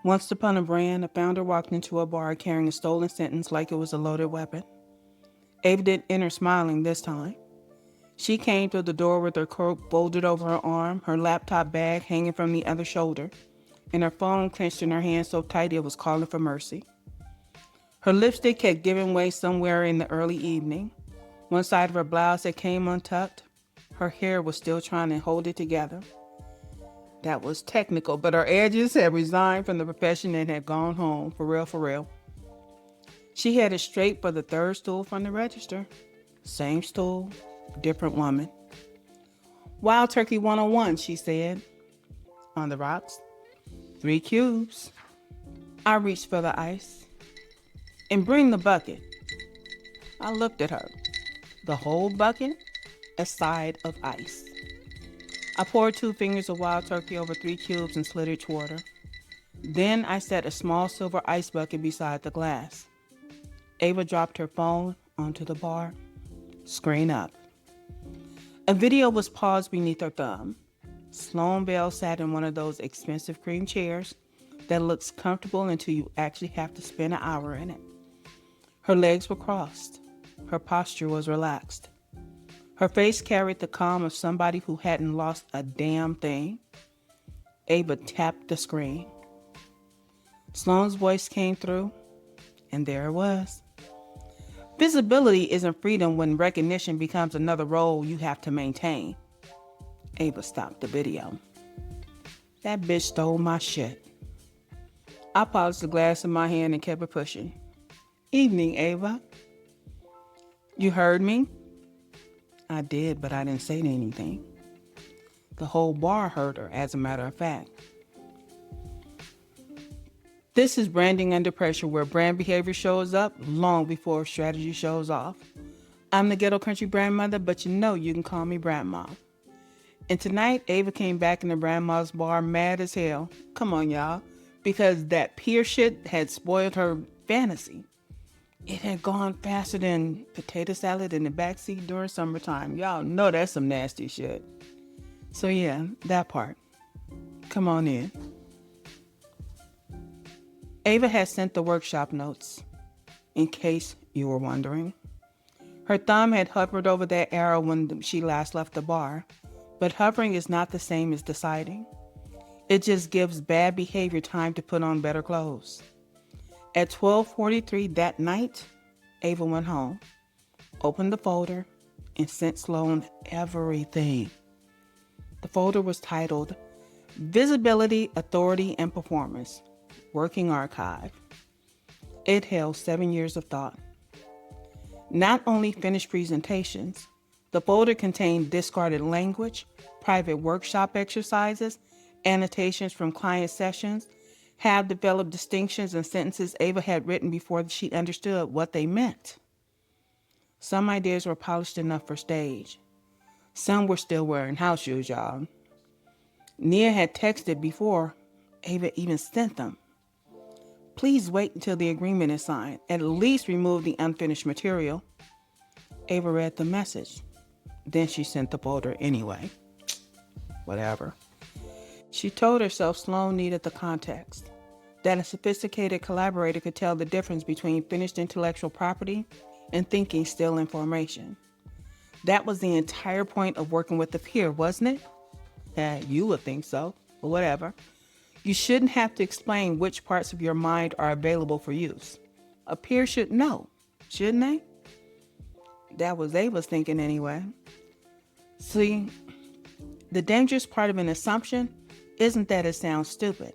Once upon a brand, a founder walked into a bar carrying a stolen sentence like it was a loaded weapon. Ava didn't enter smiling this time. She came through the door with her coat folded over her arm, her laptop bag hanging from the other shoulder, and her phone clenched in her hand so tight it was calling for mercy. Her lipstick had given way somewhere in the early evening. One side of her blouse had came untucked. Her hair was still trying to hold it together. That was technical, but her edges had resigned from the profession and had gone home, for real, for real. She headed straight for the third stool from the register. Same stool, different woman. Wild Turkey 101, she said. On the rocks. 3 cubes. I reached for the ice. And bring the bucket. I looked at her. The whole bucket? A side of ice. I poured 2 fingers of Wild Turkey over 3 cubes and slid it toward her. Then I set a small silver ice bucket beside the glass. Ava dropped her phone onto the bar. Screen up. A video was paused beneath her thumb. Sloane Bell sat in one of those expensive cream chairs that looks comfortable until you actually have to spend an hour in it. Her legs were crossed. Her posture was relaxed. Her face carried the calm of somebody who hadn't lost a damn thing. Ava tapped the screen. Sloane's voice came through, and there it was. Visibility isn't freedom when recognition becomes another role you have to maintain. Ava stopped the video. That bitch stole my shit. I polished the glass in my hand and kept it pushing. Evening, Ava. You heard me? I did, but I didn't say anything. The whole bar heard her, as a matter of fact. This is branding under pressure, where brand behavior shows up long before strategy shows off. I'm the ghetto country grandmother, but you can call me Brandma. And tonight, Ava came back in the Brandma's bar mad as hell. Come on, y'all. Because that peer shit had spoiled her fantasy. It had gone faster than potato salad in the backseat during summertime. Y'all know that's some nasty shit. So yeah, that part. Come on in. Ava had sent the workshop notes, in case you were wondering. Her thumb had hovered over that arrow when she last left the bar, but hovering is not the same as deciding. It just gives bad behavior time to put on better clothes. At 12:43 that night, Ava went home, opened the folder, and sent Sloane everything. The folder was titled Visibility, Authority, and Performance, Working Archive. It held 7 years of thought. Not only finished presentations, the folder contained discarded language, private workshop exercises, annotations from client sessions, have developed distinctions and sentences Ava had written before she understood what they meant. Some ideas were polished enough for stage. Some were still wearing house shoes, y'all. Nia had texted before Ava even sent them. Please wait until the agreement is signed. At least remove the unfinished material. Ava read the message. Then she sent the folder anyway. Whatever. She told herself Sloane needed the context, that a sophisticated collaborator could tell the difference between finished intellectual property and thinking still in formation. That was the entire point of working with a peer, wasn't it? You would think so, but whatever. You shouldn't have to explain which parts of your mind are available for use. A peer should know, shouldn't they? That was Ava's thinking anyway. See, the dangerous part of an assumption isn't that it sounds stupid.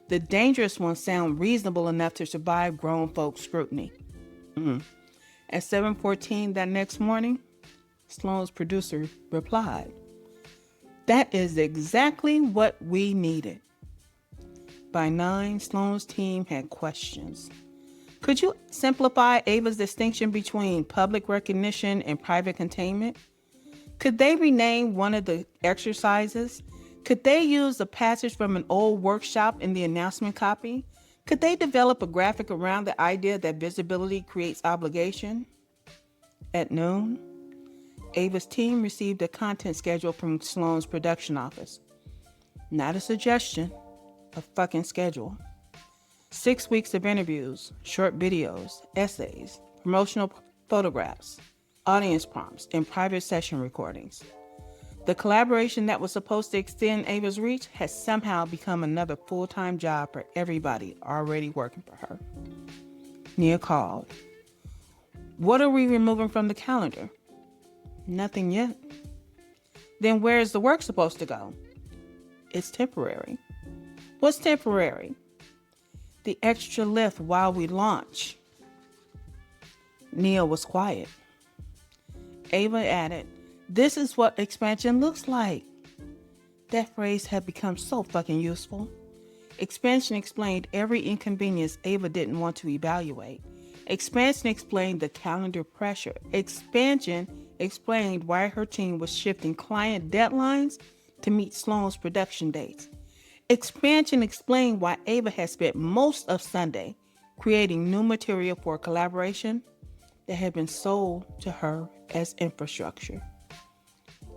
The dangerous ones sound reasonable enough to survive grown folks' scrutiny. At 7:14 that next morning, Sloane's producer replied, "That is exactly what we needed." By 9, Sloane's team had questions. Could you simplify Ava's distinction between public recognition and private containment? Could they rename one of the exercises? Could they use a passage from an old workshop in the announcement copy? Could they develop a graphic around the idea that visibility creates obligation? At noon, Ava's team received a content schedule from Sloane's production office. Not a suggestion, a fucking schedule. 6 weeks of interviews, short videos, essays, promotional photographs, audience prompts, and private session recordings. The collaboration that was supposed to extend Ava's reach has somehow become another full-time job for everybody already working for her. Nia called. What are we removing from the calendar? Nothing yet. Then where is the work supposed to go? It's temporary. What's temporary? The extra lift while we launch. Nia was quiet. Ava added, this is what expansion looks like. That phrase had become so fucking useful. Expansion explained every inconvenience Ava didn't want to evaluate. Expansion explained the calendar pressure. Expansion explained why her team was shifting client deadlines to meet Sloane's production dates. Expansion explained why Ava had spent most of Sunday creating new material for collaboration that had been sold to her as infrastructure.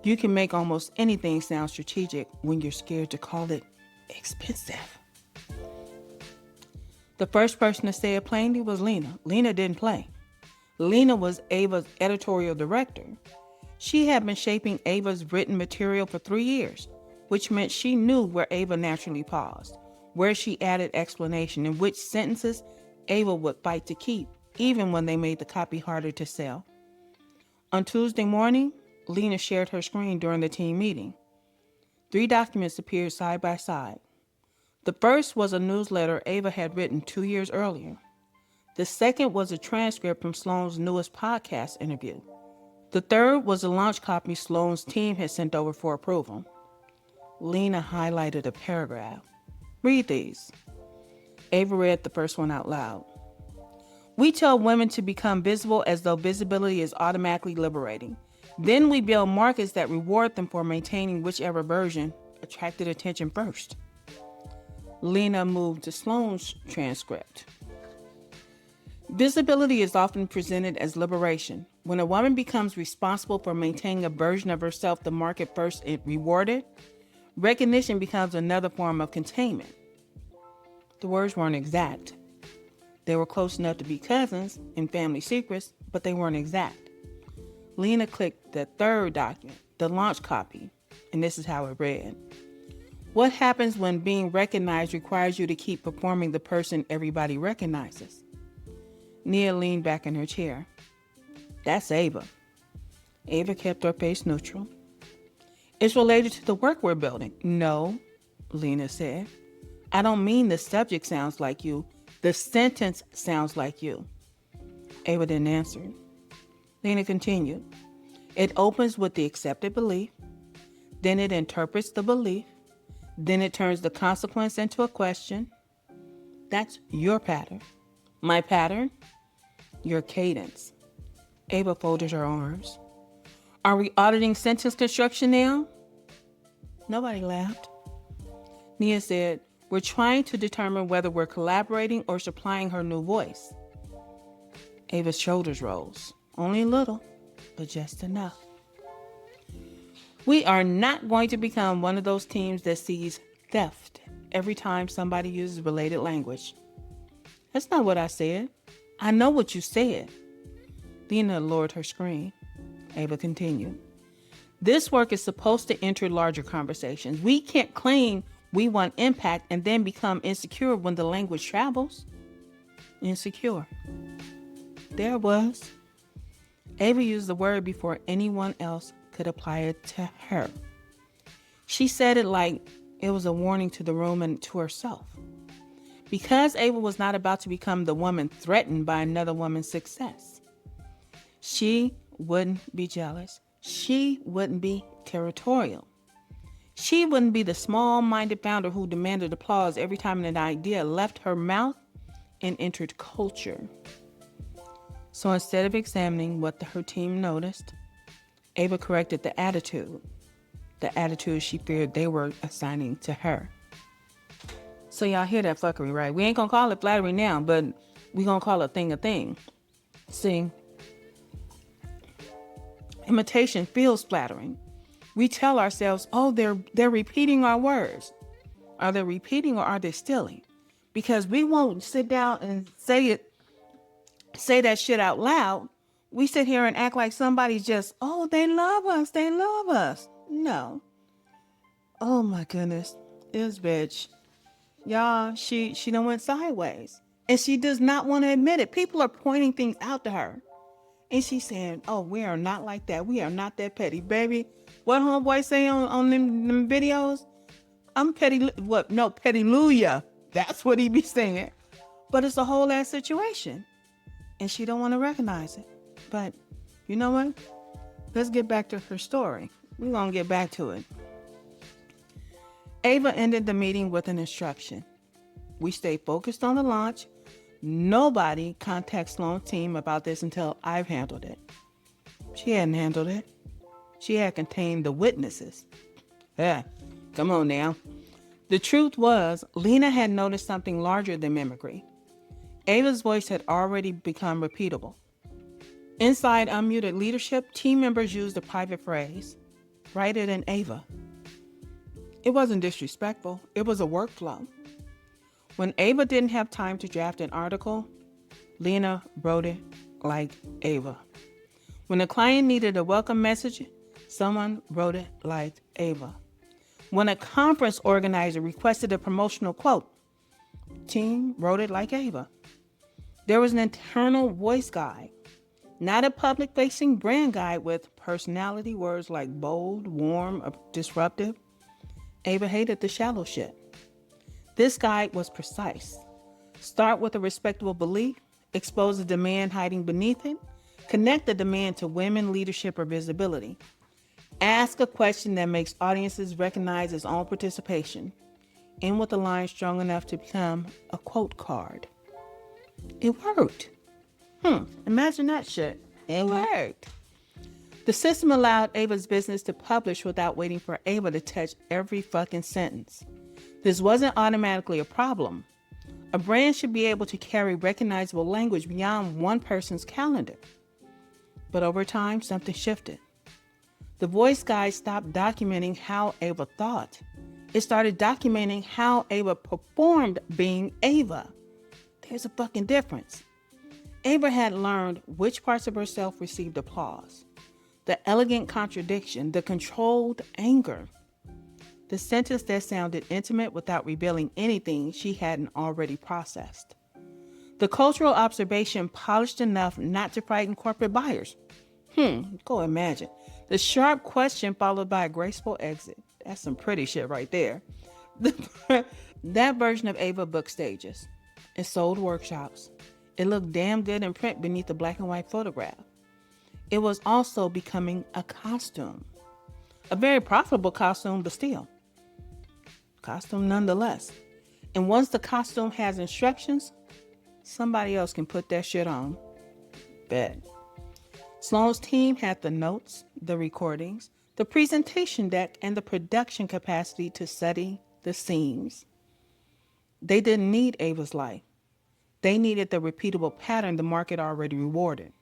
You can make almost anything sound strategic when you're scared to call it expensive. The first person to say it plainly was Lena. Lena didn't play. Lena was Ava's editorial director. She had been shaping Ava's written material for 3 years, which meant she knew where Ava naturally paused, where she added explanation, and which sentences Ava would fight to keep, even when they made the copy harder to sell. On Tuesday morning, Lena shared her screen during the team meeting. 3 documents appeared side by side. The first was a newsletter Ava had written 2 years earlier. The second was a transcript from Sloane's newest podcast interview. The third was a launch copy Sloane's team had sent over for approval. Lena highlighted a paragraph. Read these. Ava read the first one out loud. We tell women to become visible as though visibility is automatically liberating. Then we build markets that reward them for maintaining whichever version attracted attention first. Lena moved to Sloane's transcript. Visibility is often presented as liberation. When a woman becomes responsible for maintaining a version of herself the market first rewarded, recognition becomes another form of containment. The words weren't exact. They were close enough to be cousins and family secrets, but they weren't exact. Lena clicked the third document, the launch copy, and this is how it read. What happens when being recognized requires you to keep performing the person everybody recognizes? Nia leaned back in her chair. That's Ava. Ava kept her face neutral. It's related to the work we're building. No, Lena said. I don't mean the subject sounds like you. The sentence sounds like you. Ava didn't answer. Lena continued. It opens with the accepted belief. Then it interprets the belief. Then it turns the consequence into a question. That's your pattern. My pattern? Your cadence. Ava folded her arms. Are we auditing sentence construction now? Nobody laughed. Nia said, we're trying to determine whether we're collaborating or supplying her new voice. Ava's shoulders rose. Only a little, but just enough. We are not going to become one of those teams that sees theft every time somebody uses related language. That's not what I said. I know what you said. Lena lowered her screen. Ava continued. This work is supposed to enter larger conversations. We can't claim we want impact and then become insecure when the language travels. Insecure. There it was. Ava used the word before anyone else could apply it to her. She said it like it was a warning to the room and to herself. Because Ava was not about to become the woman threatened by another woman's success. She wouldn't be jealous. She wouldn't be territorial. She wouldn't be the small-minded founder who demanded applause every time an idea left her mouth and entered culture. So instead of examining what her team noticed, Ava corrected the attitude she feared they were assigning to her. So y'all hear that fuckery, right? We ain't gonna call it flattery now, but we gonna call a thing. See, imitation feels flattering. We tell ourselves, oh, they're repeating our words. Are they repeating or are they stealing? because we won't sit down and say that shit out loud. We sit here and act like somebody's just, oh, they love us. They love us. No. Oh my goodness. This bitch. Y'all, she done went sideways. And she does not want to admit it. People are pointing things out to her. And she's saying, oh, we are not like that. We are not that petty. Baby, what homeboy say on them videos? I'm petty. What? No, petty-luya. That's what he be saying. But it's a whole ass situation. And she don't want to recognize it. But you know what? Let's get back to her story. We're going to get back to it. Ava ended the meeting with an instruction. We stay focused on the launch. Nobody contact Sloane's team about this until I've handled it. She hadn't handled it. She had contained the witnesses. Yeah, come on now. The truth was, Lena had noticed something larger than mimicry. Ava's voice had already become repeatable. Inside unmuted leadership, team members used a private phrase, write it in Ava. It wasn't disrespectful. It was a workflow. When Ava didn't have time to draft an article, Lena wrote it like Ava. When a client needed a welcome message, someone wrote it like Ava. When a conference organizer requested a promotional quote, team wrote it like Ava. There was an internal voice guide, not a public-facing brand guide with personality words like bold, warm, or disruptive. Ava hated the shallow shit. This guide was precise. Start with a respectable belief, expose the demand hiding beneath it, connect the demand to women, leadership, or visibility. Ask a question that makes audiences recognize its own participation. End with a line strong enough to become a quote card. It worked. Imagine that shit. It worked. The system allowed Ava's business to publish without waiting for Ava to touch every fucking sentence. This wasn't automatically a problem. A brand should be able to carry recognizable language beyond one person's calendar. But over time, something shifted. The voice guide stopped documenting how Ava thought. It started documenting how Ava performed being Ava. There's a fucking difference. Ava had learned which parts of herself received applause. The elegant contradiction, the controlled anger. The sentence that sounded intimate without revealing anything she hadn't already processed. The cultural observation polished enough not to frighten corporate buyers. Go imagine. The sharp question followed by a graceful exit. That's some pretty shit right there. That version of Ava booked stages. It sold workshops. It looked damn good in print beneath the black and white photograph. It was also becoming a costume. A very profitable costume, but still. Costume nonetheless. And once the costume has instructions, somebody else can put that shit on. Bet. Sloane's team had the notes, the recordings, the presentation deck, and the production capacity to study the seams. They didn't need Ava's life. They needed the repeatable pattern the market already rewarded.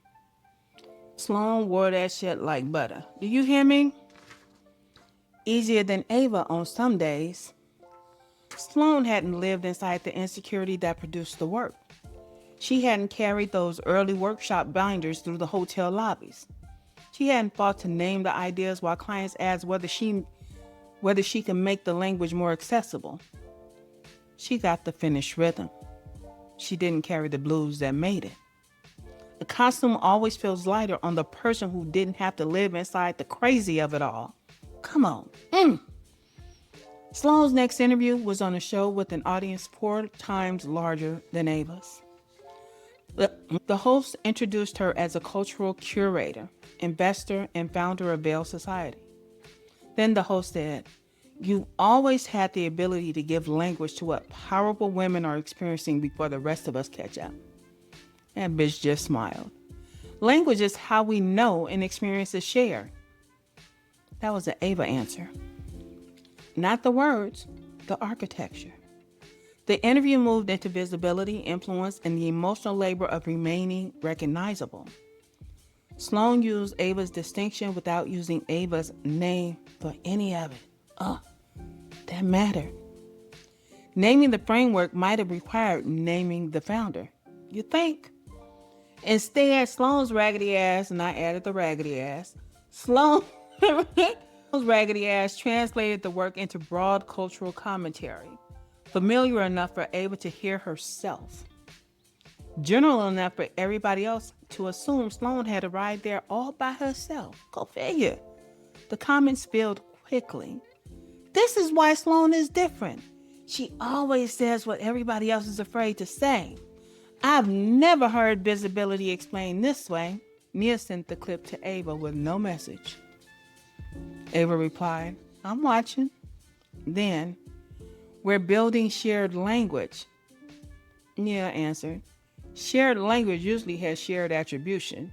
Sloane wore that shit like butter. Do you hear me? Easier than Ava on some days. Sloane hadn't lived inside the insecurity that produced the work. She hadn't carried those early workshop binders through the hotel lobbies. She hadn't fought to name the ideas while clients asked whether she can make the language more accessible. She got the finished rhythm. She didn't carry the blues that made it. The costume always feels lighter on the person who didn't have to live inside the crazy of it all. Come on. Sloane's next interview was on a show with an audience 4 times larger than Ava's. The host introduced her as a cultural curator, investor, and founder of Veil Society. Then the host said, "You always had the ability to give language to what powerful women are experiencing before the rest of us catch up." That bitch just smiled. Language is how we know and experience is shared. That was the Ava answer. Not the words, the architecture. The interview moved into visibility, influence, and the emotional labor of remaining recognizable. Sloane used Ava's distinction without using Ava's name for any of it. That mattered. Naming the framework might have required naming the founder. You think? Instead, Sloane's raggedy ass, and I added the raggedy ass, Sloane's raggedy ass translated the work into broad cultural commentary, familiar enough for Ava to hear herself, general enough for everybody else to assume Sloane had arrived there all by herself. Go figure. The comments spilled quickly. This is why Sloane is different. She always says what everybody else is afraid to say. I've never heard visibility explained this way. Nia sent the clip to Ava with no message. Ava replied, I'm watching. Then, we're building shared language. Nia answered, shared language usually has shared attribution.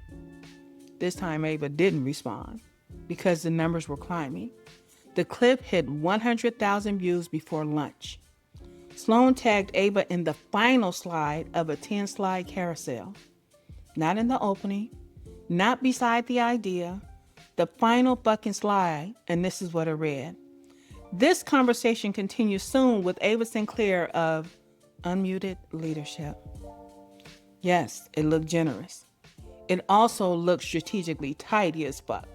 This time Ava didn't respond because the numbers were climbing. The clip hit 100,000 views before lunch. Sloane tagged Ava in the final slide of a 10-slide carousel. Not in the opening, not beside the idea, the final fucking slide, and this is what it read. This conversation continues soon with Ava Sinclair of Unmuted Leadership. Yes, it looked generous. It also looked strategically tidy as fuck.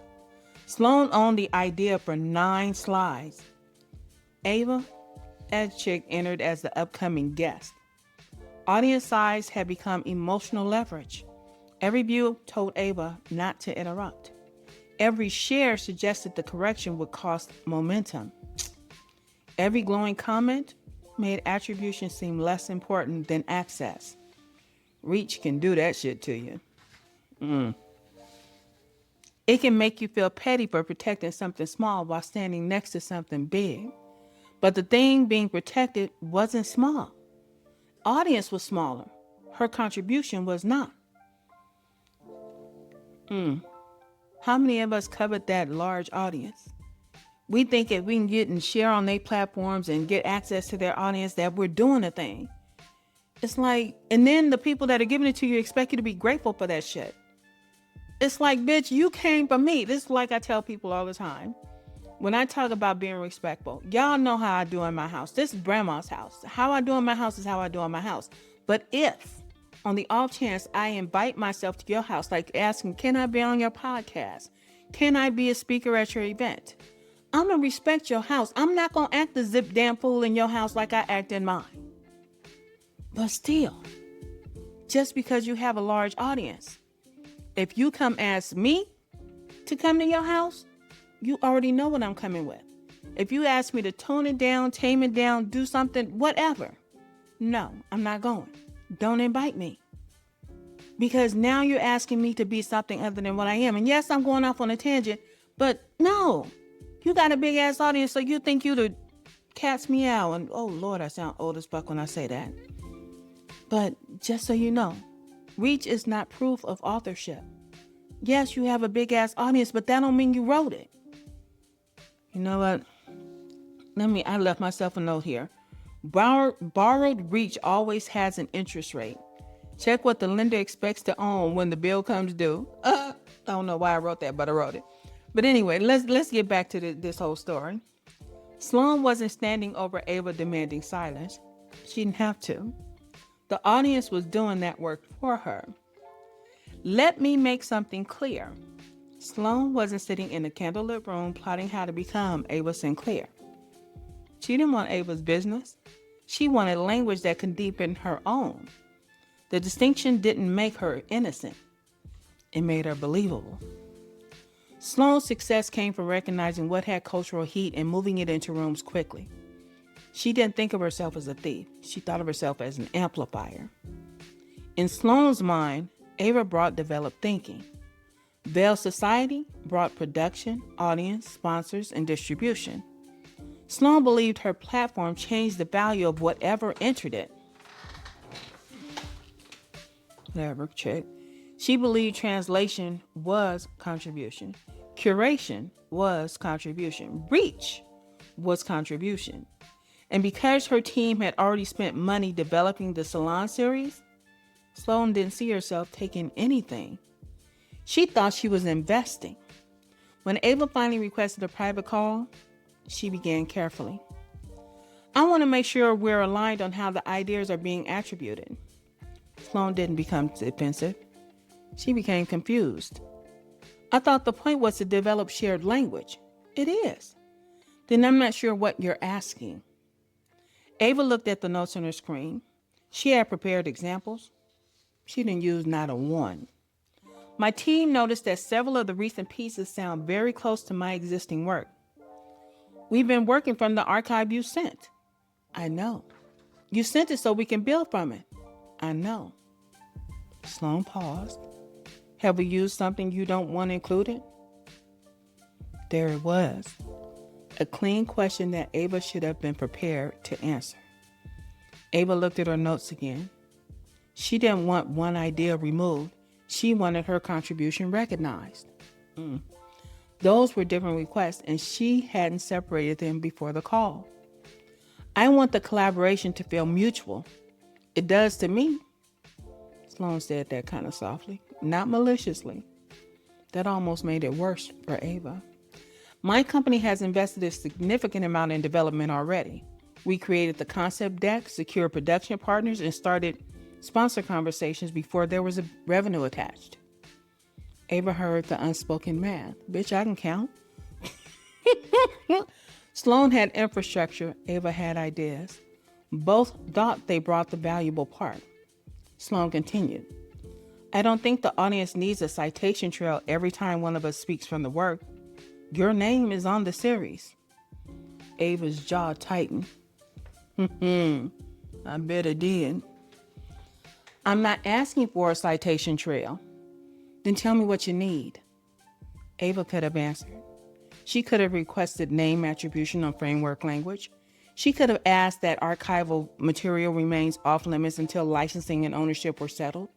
Sloane owned the idea for 9 slides. Ava, that chick, entered as the upcoming guest. Audience size had become emotional leverage. Every view told Ava not to interrupt. Every share suggested the correction would cost momentum. Every glowing comment made attribution seem less important than access. Reach can do that shit to you. It can make you feel petty for protecting something small while standing next to something big. But the thing being protected wasn't small. Audience was smaller. Her contribution was not. How many of us covered that large audience? We think if we can get and share on their platforms and get access to their audience that we're doing a thing. It's like, and then the people that are giving it to you expect you to be grateful for that shit. It's like, bitch, you came from me. This is like I tell people all the time. When I talk about being respectful, y'all know how I do in my house. This is Brandma's house. How I do in my house is how I do in my house. But if, on the off chance, I invite myself to your house, like asking, can I be on your podcast? Can I be a speaker at your event? I'm going to respect your house. I'm not going to act the zip damn fool in your house like I act in mine. But still, just because you have a large audience, if you come ask me to come to your house, you already know what I'm coming with. If you ask me to tone it down, tame it down, do something, whatever, no, I'm not going. Don't invite me. Because now you're asking me to be something other than what I am. And yes, I'm going off on a tangent, but no, you got a big ass audience, so you think you the cat's meow. And oh Lord, I sound old as fuck when I say that. But just so you know, reach is not proof of authorship. Yes, you have a big ass audience, but that don't mean you wrote it. You know what? I left myself a note here. Borrowed reach always has an interest rate. Check what the lender expects to own when the bill comes due. I don't know why I wrote that, but I wrote it. But anyway, let's get back to this whole story. Sloane wasn't standing over Ava demanding silence. She didn't have to. The audience was doing that work for her. Let me make something clear. Sloane wasn't sitting in a candlelit room plotting how to become Ava Sinclair. She didn't want Ava's business. She wanted language that could deepen her own. The distinction didn't make her innocent. It made her believable. Sloane's success came from recognizing what had cultural heat and moving it into rooms quickly. She didn't think of herself as a thief. She thought of herself as an amplifier. In Sloane's mind, Ava brought developed thinking. Veil Society brought production, audience, sponsors, and distribution. Sloane believed her platform changed the value of whatever entered it. Whatever, check. She believed translation was contribution. Curation was contribution. Reach was contribution. And because her team had already spent money developing the Salon series, Sloane didn't see herself taking anything. She thought she was investing. When Ava finally requested a private call, she began carefully. I want to make sure we're aligned on how the ideas are being attributed. Sloane didn't become defensive. She became confused. I thought the point was to develop shared language. It is. Then I'm not sure what you're asking. Ava looked at the notes on her screen. She had prepared examples. She didn't use not a one. My team noticed that several of the recent pieces sound very close to my existing work. We've been working from the archive you sent. I know. You sent it so we can build from it. I know. Sloane paused. Have we used something you don't want included? There it was. A clean question that Ava should have been prepared to answer. Ava looked at her notes again. She didn't want one idea removed. She wanted her contribution recognized. Those were different requests, and she hadn't separated them before the call. I want the collaboration to feel mutual. It does to me. Sloane said that kind of softly, not maliciously. That almost made it worse for Ava. My company has invested a significant amount in development already. We created the concept deck, secured production partners, and started sponsor conversations before there was a revenue attached. Ava heard the unspoken math. Bitch, I can count. Sloane had infrastructure. Ava had ideas. Both thought they brought the valuable part. Sloane continued. I don't think the audience needs a citation trail every time one of us speaks from the work. Your name is on the series. Ava's jaw tightened. I bet it did. I'm not asking for a citation trail. Then tell me what you need. Ava could have answered. She could have requested name attribution on framework language. She could have asked that archival material remains off limits until licensing and ownership were settled.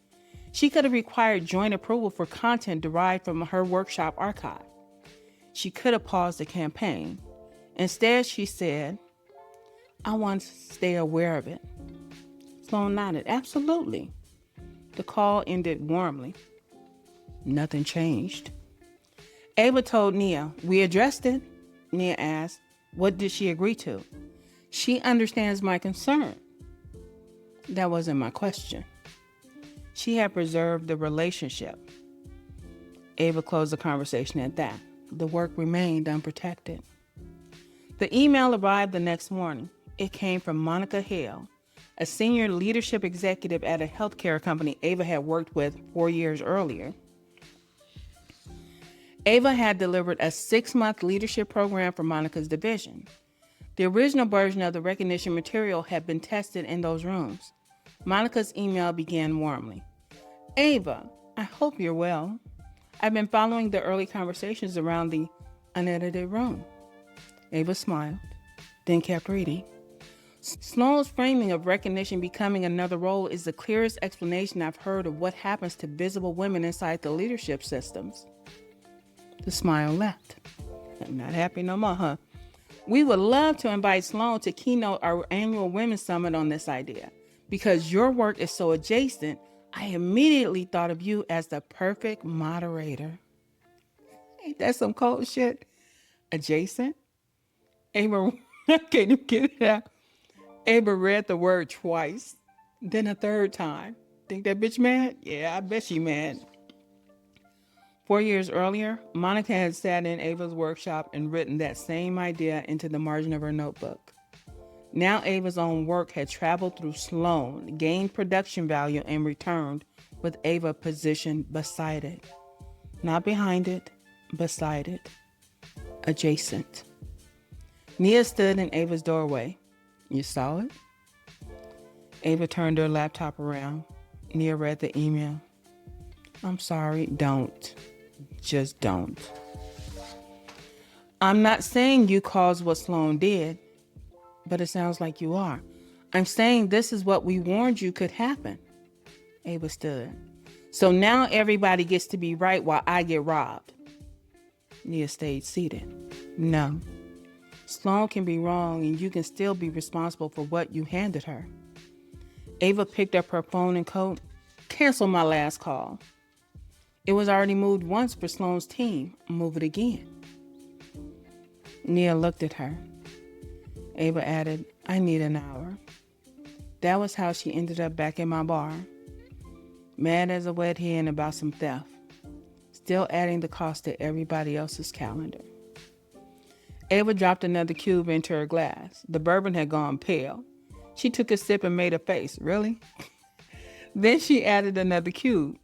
She could have required joint approval for content derived from her workshop archive. She could have paused the campaign. Instead, she said, I want to stay aware of it. Sloane nodded. Absolutely. The call ended warmly. Nothing changed. Ava told Nia, we addressed it. Nia asked, what did she agree to? She understands my concern. That wasn't my question. She had preserved the relationship. Ava closed the conversation at that. The work remained unprotected. The email arrived the next morning. It came from Monica Hale, a senior leadership executive at a healthcare company Ava had worked with 4 years earlier. Ava had delivered a 6-month leadership program for Monica's division. The original version of the recognition material had been tested in those rooms. Monica's email began warmly. Ava, I hope you're well. I've been following the early conversations around the unedited room. Ava smiled, then kept reading. Sloane's framing of recognition becoming another role is the clearest explanation I've heard of what happens to visible women inside the leadership systems. The smile left. I'm not happy no more, huh? We would love to invite Sloane to keynote our annual Women's Summit on this idea. Because your work is so adjacent, I immediately thought of you as the perfect moderator. Ain't that some cold shit? Adjacent? Ava, I can't even get it out. Ava read the word twice, then a third time. Think that bitch mad? Yeah, I bet she mad. 4 years earlier, Monica had sat in Ava's workshop and written that same idea into the margin of her notebook. Now Ava's own work had traveled through Sloane, gained production value, and returned with Ava positioned beside it. Not behind it, beside it. Adjacent. Nia stood in Ava's doorway. You saw it? Ava turned her laptop around. Nia read the email. I'm sorry, don't. Just don't. I'm not saying you caused what Sloane did, but it sounds like you are. I'm saying this is what we warned you could happen. Ava stood. So now everybody gets to be right while I get robbed. Nia stayed seated. No. Sloane can be wrong and you can still be responsible for what you handed her. Ava picked up her phone and coat. Cancel my last call. It was already moved once for Sloane's team. Move it again. Nia looked at her. Ava added, I need an hour. That was how she ended up back in my bar, mad as a wet hen about some theft, still adding the cost to everybody else's calendar. Ava dropped another cube into her glass. The bourbon had gone pale. She took a sip and made a face. Really? Then she added another cube.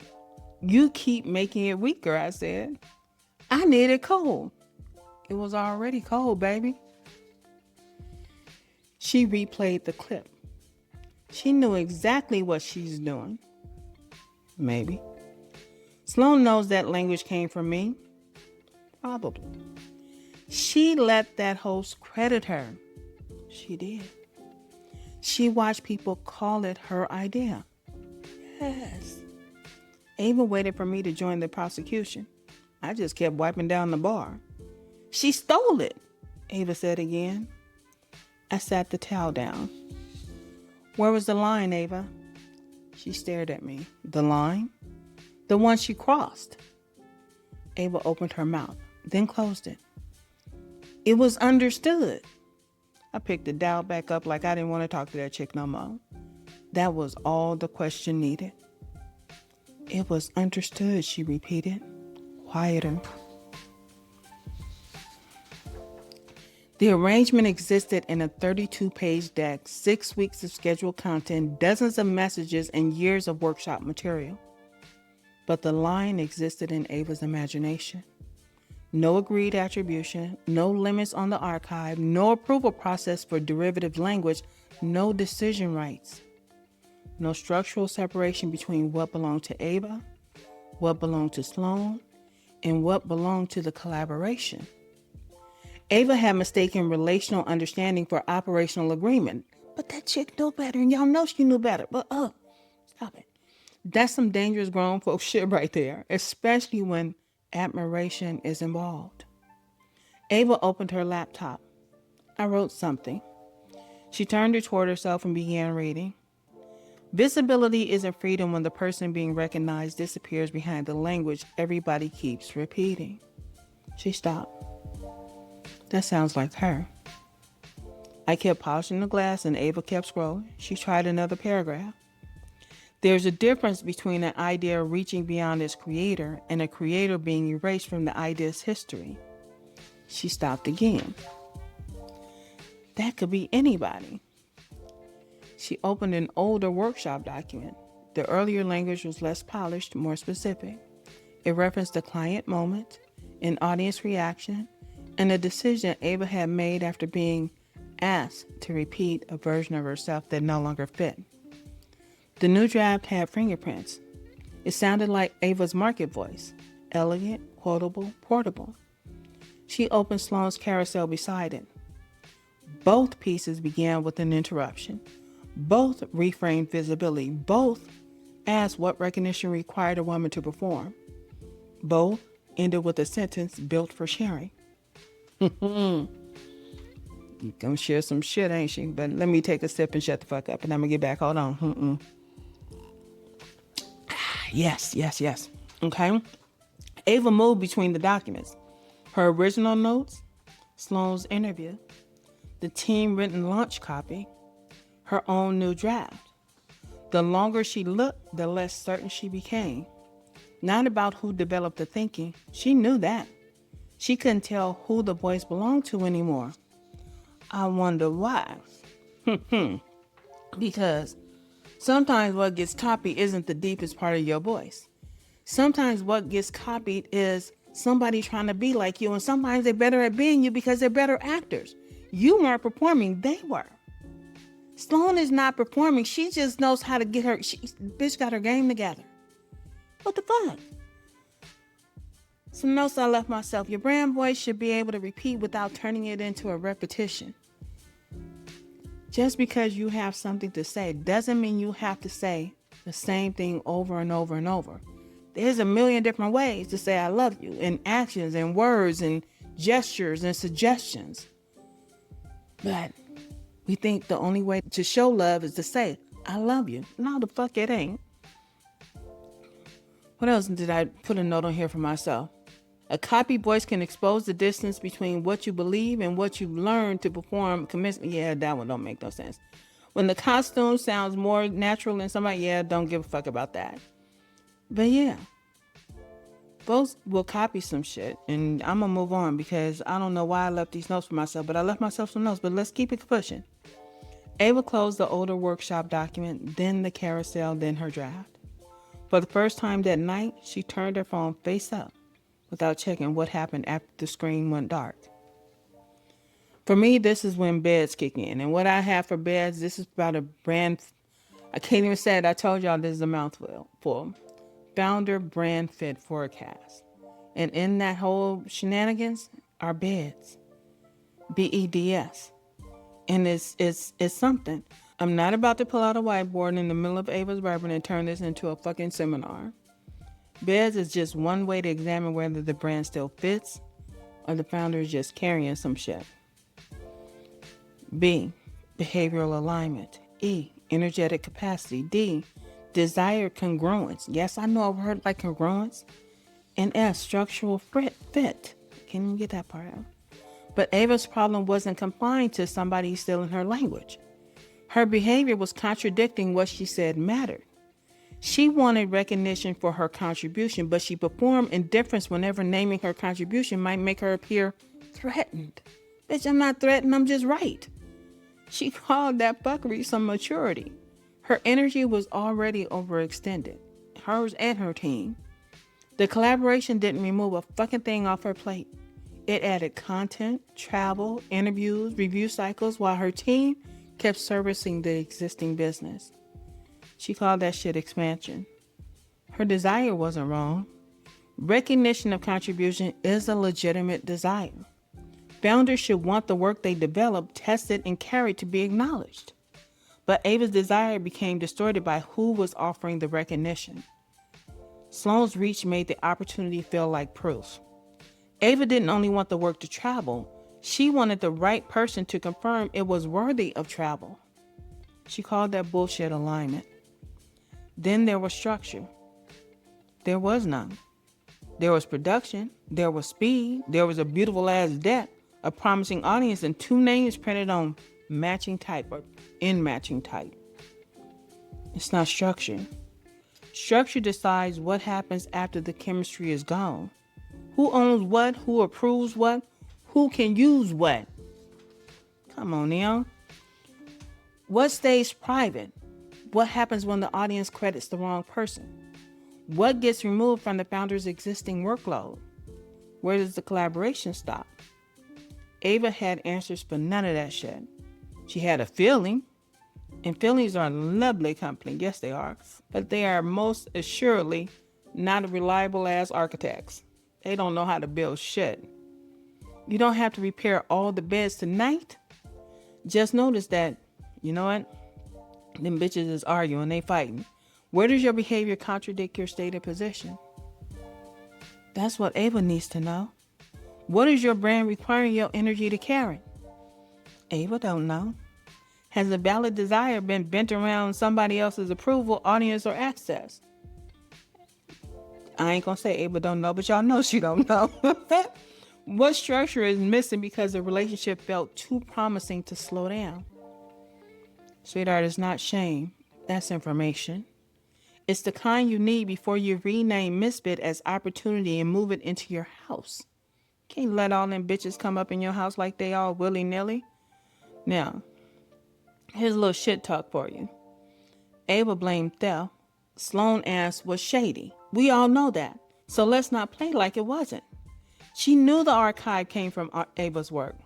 You keep making it weaker, I said. I need it cold. It was already cold, baby. She replayed the clip. She knew exactly what she's doing. Maybe. Sloane knows that language came from me. Probably. She let that host credit her. She did. She watched people call it her idea. Yes. Ava waited for me to join the prosecution. I just kept wiping down the bar. She stole it, Ava said again. I sat the towel down. Where was the line, Ava? She stared at me. The line? The one she crossed. Ava opened her mouth, then closed it. It was understood. I picked the dial back up like I didn't want to talk to that chick no more. That was all the question needed. It was understood, she repeated, quieter. The arrangement existed in a 32-page deck, 6 weeks of scheduled content, dozens of messages, and years of workshop material. But the line existed in Ava's imagination. No agreed attribution, no limits on the archive, no approval process for derivative language, no decision rights. No structural separation between what belonged to Ava, what belonged to Sloane, and what belonged to the collaboration. Ava had mistaken relational understanding for operational agreement. But that chick knew better, and y'all know she knew better. But, stop it. That's some dangerous grown folk shit right there, especially when admiration is involved. Ava opened her laptop. I wrote something. She turned it toward herself and began reading. Visibility isn't freedom when the person being recognized disappears behind the language everybody keeps repeating. She stopped. That sounds like her. I kept polishing the glass and Ava kept scrolling. She tried another paragraph. There's a difference between an idea reaching beyond its creator and a creator being erased from the idea's history. She stopped again. That could be anybody. She opened an older workshop document. The earlier language was less polished, more specific. It referenced a client moment, an audience reaction, and a decision Ava had made after being asked to repeat a version of herself that no longer fit. The new draft had fingerprints. It sounded like Ava's market voice, elegant, quotable, portable. She opened Sloane's carousel beside it. Both pieces began with an interruption. Both reframed visibility. Both asked what recognition required a woman to perform. Both ended with a sentence built for sharing. You gonna share some shit, ain't she? But let me take a sip and shut the fuck up, and I'm gonna get back. Hold on. Yes. Okay. Ava moved between the documents. Her original notes, Sloane's interview, the team-written launch copy, her own new draft. The longer she looked, the less certain she became. Not about who developed the thinking. She knew that. She couldn't tell who the voice belonged to anymore. I wonder why. Because sometimes what gets copied isn't the deepest part of your voice. Sometimes what gets copied is somebody trying to be like you, and sometimes they're better at being you because they're better actors. You weren't performing, they were. Sloane is not performing. She just knows how to get her. Bitch got her game together. What the fuck? Some notes I left myself. Your brand voice should be able to repeat without turning it into a repetition. Just because you have something to say doesn't mean you have to say the same thing over and over and over. There's a million different ways to say I love you, in actions and words and gestures and suggestions. But we think the only way to show love is to say, I love you. No, the fuck it ain't. What else did I put a note on here for myself? A copy voice can expose the distance between what you believe and what you've learned to perform commencement. Yeah, that one don't make no sense. When the costume sounds more natural than somebody, yeah, don't give a fuck about that. But yeah, folks will copy some shit, and I'm gonna move on because I don't know why I left these notes for myself, but I left myself some notes. But let's keep it pushing. Ava closed the older workshop document, then the carousel, then her draft. For the first time that night, she turned her phone face up without checking what happened after the screen went dark. For me, this is when beds kick in. And what I have for beds, this is about a brand. I can't even say it. I told y'all this is a mouthful. Founder brand fit forecast. And in that whole shenanigans are beds. BEDS. And it's something. I'm not about to pull out a whiteboard in the middle of Ava's bourbon and turn this into a fucking seminar. Beds is just one way to examine whether the brand still fits or the founder is just carrying some shit. B, behavioral alignment. E, energetic capacity. D, desired congruence. Yes, I know I've heard like congruence. And S, structural fit. Can't even get that part out. But Ava's problem wasn't confined to somebody stealing her language. Her behavior was contradicting what she said mattered. She wanted recognition for her contribution, but she performed indifference whenever naming her contribution might make her appear threatened. Bitch, I'm not threatened, I'm just right. She called that fuckery some maturity. Her energy was already overextended, hers and her team. The collaboration didn't remove a fucking thing off her plate. It added content, travel, interviews, review cycles, while her team kept servicing the existing business. She called that shit expansion. Her desire wasn't wrong. Recognition of contribution is a legitimate desire. Founders should want the work they develop tested and carried to be acknowledged. But Ava's desire became distorted by who was offering the recognition. Sloane's reach made the opportunity feel like proof. Ava didn't only want the work to travel, she wanted the right person to confirm it was worthy of travel. She called that bullshit alignment. Then there was structure. There was none. There was production, there was speed, there was a beautiful ass deck, a promising audience, and 2 names printed on matching type or in matching type. It's not structure. Structure decides what happens after the chemistry is gone. Who owns what? Who approves what? Who can use what? Come on now. What stays private? What happens when the audience credits the wrong person? What gets removed from the founder's existing workload? Where does the collaboration stop? Ava had answers for none of that shit. She had a feeling, and feelings are a lovely company. Yes, they are. But they are most assuredly not reliable as architects. They don't know how to build shit. You don't have to repair all the beds tonight. Just notice that, you know what? Them bitches is arguing, they fighting. Where does your behavior contradict your stated position? That's what Ava needs to know. What is your brand requiring your energy to carry? Ava don't know. Has a valid desire been bent around somebody else's approval, audience, or access? I ain't gonna say Ava don't know, but y'all know she don't know. What structure is missing because the relationship felt too promising to slow down? Sweetheart, it's not shame. That's information. It's the kind you need before you rename Misfit as opportunity and move it into your house. Can't let all them bitches come up in your house like they all willy-nilly. Now, here's a little shit talk for you. Ava blamed theft. Sloane asked was shady. We all know that. So let's not play like it wasn't. She knew the archive came from Ava's work.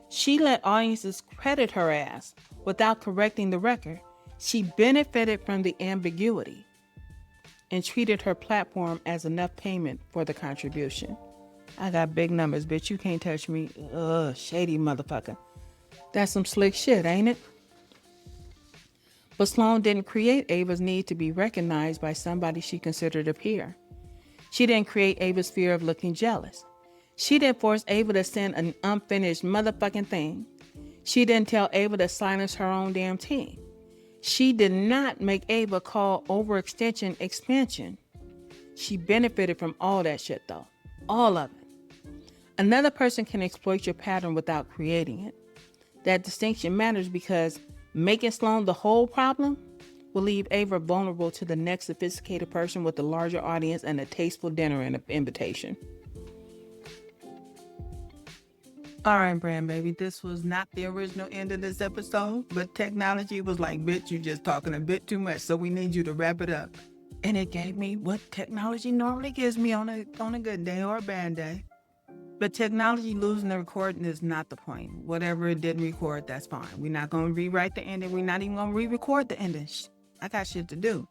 She let audiences credit her ass without correcting the record. She benefited from the ambiguity and treated her platform as enough payment for the contribution. I got big numbers, bitch. You can't touch me. Ugh, shady motherfucker. That's some slick shit, ain't it? But Sloane didn't create Ava's need to be recognized by somebody she considered a peer. She didn't create Ava's fear of looking jealous. She didn't force Ava to send an unfinished motherfucking thing. She didn't tell Ava to silence her own damn team. She did not make Ava call overextension expansion. She benefited from all that shit though. All of it. Another person can exploit your pattern without creating it. That distinction matters because making Sloane the whole problem will leave Ava vulnerable to the next sophisticated person with a larger audience and a tasteful dinner invitation. All right, Brand Baby, this was not the original end of this episode, but technology was like, bitch, you just talking a bit too much, so we need you to wrap it up. And it gave me what technology normally gives me on a good day or a bad day. But technology losing the recording is not the point. Whatever it didn't record, that's fine. We're not going to rewrite the ending. We're not even going to re-record the ending. I got shit to do.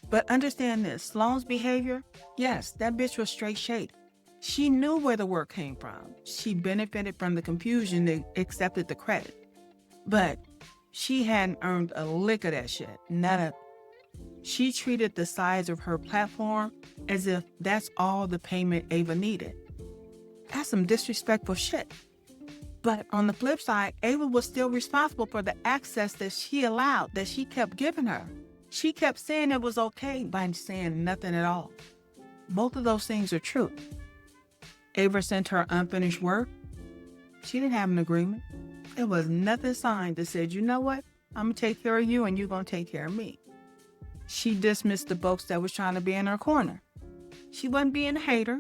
But understand this, Sloane's behavior, yes, that bitch was straight shade. She knew where the work came from. She benefited from the confusion and accepted the credit. But she hadn't earned a lick of that shit. None of it. She treated the size of her platform as if that's all the payment Ava needed. That's some disrespectful shit. But on the flip side, Ava was still responsible for the access that she allowed, that she kept giving her. She kept saying it was okay by saying nothing at all. Both of those things are true. Ava sent her unfinished work. She didn't have an agreement. There was nothing signed that said, you know what? I'm going to take care of you and you're going to take care of me. She dismissed the folks that was trying to be in her corner. She wasn't being a hater,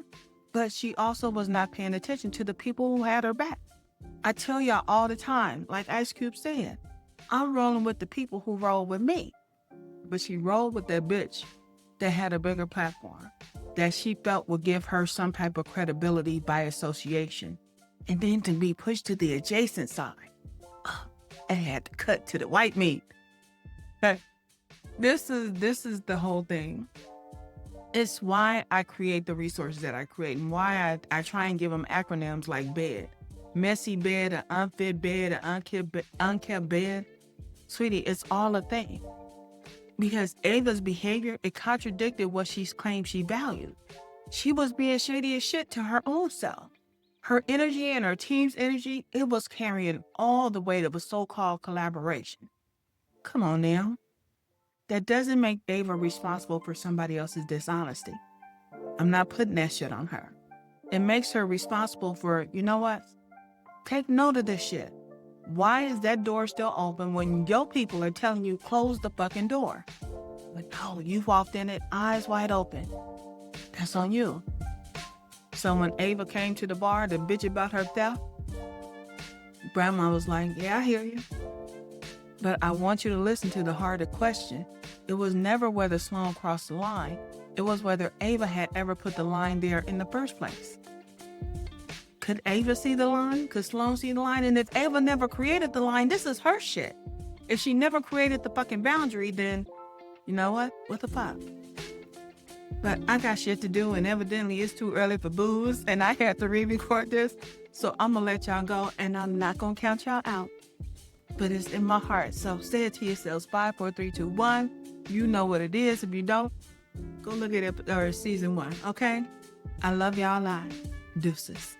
but she also was not paying attention to the people who had her back. I tell y'all all the time, like Ice Cube said, I'm rolling with the people who roll with me. But she rolled with that bitch that had a bigger platform, that she felt would give her some type of credibility by association. And then to be pushed to the adjacent side, I had to cut to the white meat. Hey, this is the whole thing. It's why I create the resources that I create and why I try and give them acronyms like BED. Messy bed, an unfit bed, an unkept bed. Sweetie, it's all a thing. Because Ava's behavior, it contradicted what she claimed she valued. She was being shady as shit to her own self. Her energy and her team's energy, it was carrying all the weight of a so-called collaboration. Come on now. That doesn't make Ava responsible for somebody else's dishonesty. I'm not putting that shit on her. It makes her responsible for, you know what? Take note of this shit. Why is that door still open when your people are telling you close the fucking door? But no, you walked in it eyes wide open. That's on you. So when Ava came to the bar to bitch about her theft, Brandma was like, yeah, I hear you. But I want you to listen to the harder question. It was never whether Sloane crossed the line. It was whether Ava had ever put the line there in the first place. Could Ava see the line? Could Sloane see the line? And if Ava never created the line, this is her shit. If she never created the fucking boundary, then, you know what the fuck? But I got shit to do, and evidently it's too early for booze, and I had to re-record this. So I'm going to let y'all go, and I'm not going to count y'all out. But it's in my heart. So say it to yourselves. 5, 4, 3, 2, 1. You know what it is. If you don't, go look at it, or season 1, okay? I love y'all live. Deuces.